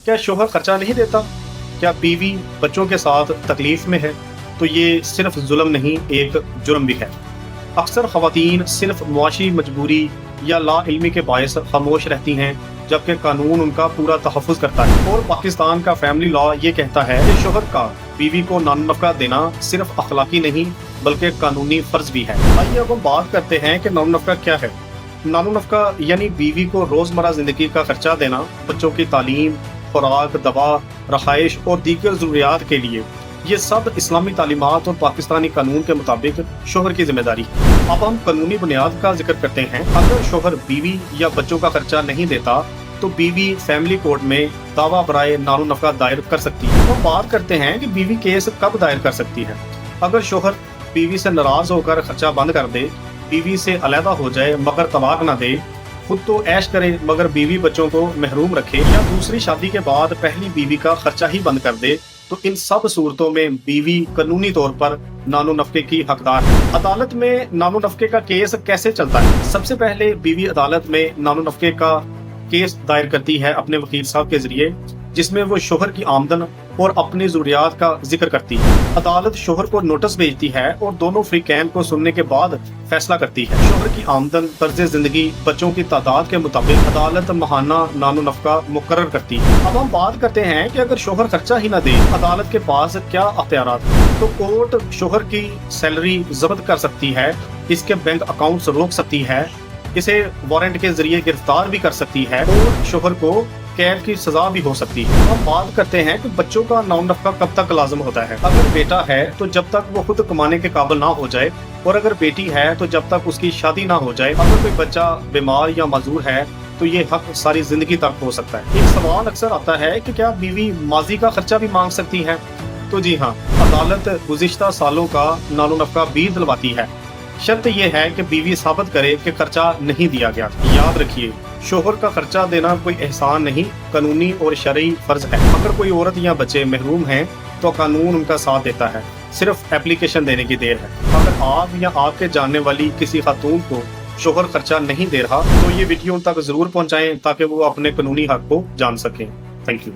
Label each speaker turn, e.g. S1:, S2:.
S1: क्या शोहर खर्चा नहीं देता? क्या बीवी बच्चों के साथ तकलीफ में है तो ये सिर्फ जुल्म नहीं, एक जुर्म भी है। अक्सर ख़वातीन सिर्फ मुआशी मजबूरी या ला इल्मी के बायस खामोश रहती हैं, जबकि कानून उनका पूरा तहफ़्फ़ुज़ करता है। और पाकिस्तान का फैमिली लॉ ये कहता है कि शोहर का बीवी को नान-नफ़क़ा देना सिर्फ अखलाकी नहीं बल्कि कानूनी फ़र्ज़ भी है। आइए अब हम बात करते हैं कि नान-नफ़क़ा क्या है। नान-नफ़क़ा यानी बीवी को रोज़मर्रा ज़िंदगी का खर्चा देना, बच्चों की तालीम, खुराक, दवा, रहाइश और दीगर ज़रूरियात के लिए। ये सब इस्लामी तालीमात और पाकिस्तानी कानून के मुताबिक शोहर की जिम्मेदारी है। अब हम कानूनी बुनियाद का जिक्र करते हैं। अगर शोहर बीवी या बच्चों का खर्चा नहीं देता तो बीवी फैमिली कोर्ट में दावा बराए नान-नफ़क़ा दायर कर सकती है। तो बात करते हैं कि बीवी केस कब दायर कर सकती है। अगर शोहर बीवी से नाराज होकर खर्चा बंद कर दे, बीवी से अलहदा हो जाए मगर तलाक न दे, खुद तो ऐश करे मगर बीवी बच्चों को महरूम रखे, या दूसरी शादी के बाद पहली बीवी का खर्चा ही बंद कर दे, तो इन सब सूरतों में बीवी कानूनी तौर पर नानो-नफ़क़े की हकदार है। अदालत में नानो-नफ़क़े का केस कैसे चलता है? सबसे पहले बीवी अदालत में नानो-नफ़क़े का केस दायर करती है अपने वकील साहब के जरिए, जिसमें वो शोहर की आमदन और अपनी ज़रूरियात का जिक्र करती है। अदालत शोहर को नोटिस भेजती है और दोनों फ्रीकैन को सुनने के बाद फैसला करती है। शोहर की आमदन, तर्ज ज़िंदगी, बच्चों की तादाद के मुताबिक अदालत माहाना नानो-नफ़क़ा मुकर्रर करती है। अब हम बात करते हैं कि अगर शोहर खर्चा ही न दे, अदालत के पास क्या अख्तियारात हैं। तो कोर्ट शोहर की सैलरी जब्त कर सकती है, इसके बैंक अकाउंट्स रोक सकती है, इसे वारंट के जरिए गिरफ्तार भी कर सकती है और शोहर को कैद की सजा भी हो सकती है। हम बात करते हैं कि बच्चों का नान-नफ़क़ा कब तक लाज़िम होता है। अगर बेटा है तो जब तक वो खुद कमाने के काबिल ना हो जाए, और अगर बेटी है तो जब तक उसकी शादी ना हो जाए। अगर कोई बच्चा बीमार या माजूर है तो ये हक सारी जिंदगी तक हो सकता है। एक सवाल अक्सर आता है कि क्या बीवी माजी का खर्चा भी मांग सकती है? तो जी हाँ, अदालत गुज़िश्ता सालों का नान-नफ़क़ा भी दिलवाती है। शर्त यह है कि बीवी साबित करे कि खर्चा नहीं दिया गया। याद रखिए, शोहर का खर्चा देना कोई एहसान नहीं, कानूनी और शरई फर्ज है। अगर कोई औरत या बच्चे महरूम हैं तो कानून उनका साथ देता है, सिर्फ एप्लीकेशन देने की देर है। अगर आप या आपके जानने वाली किसी खातून को शोहर खर्चा नहीं दे रहा तो ये वीडियो तक जरूर पहुंचाएं ताकि वो अपने कानूनी हक को जान सकें। Thank you.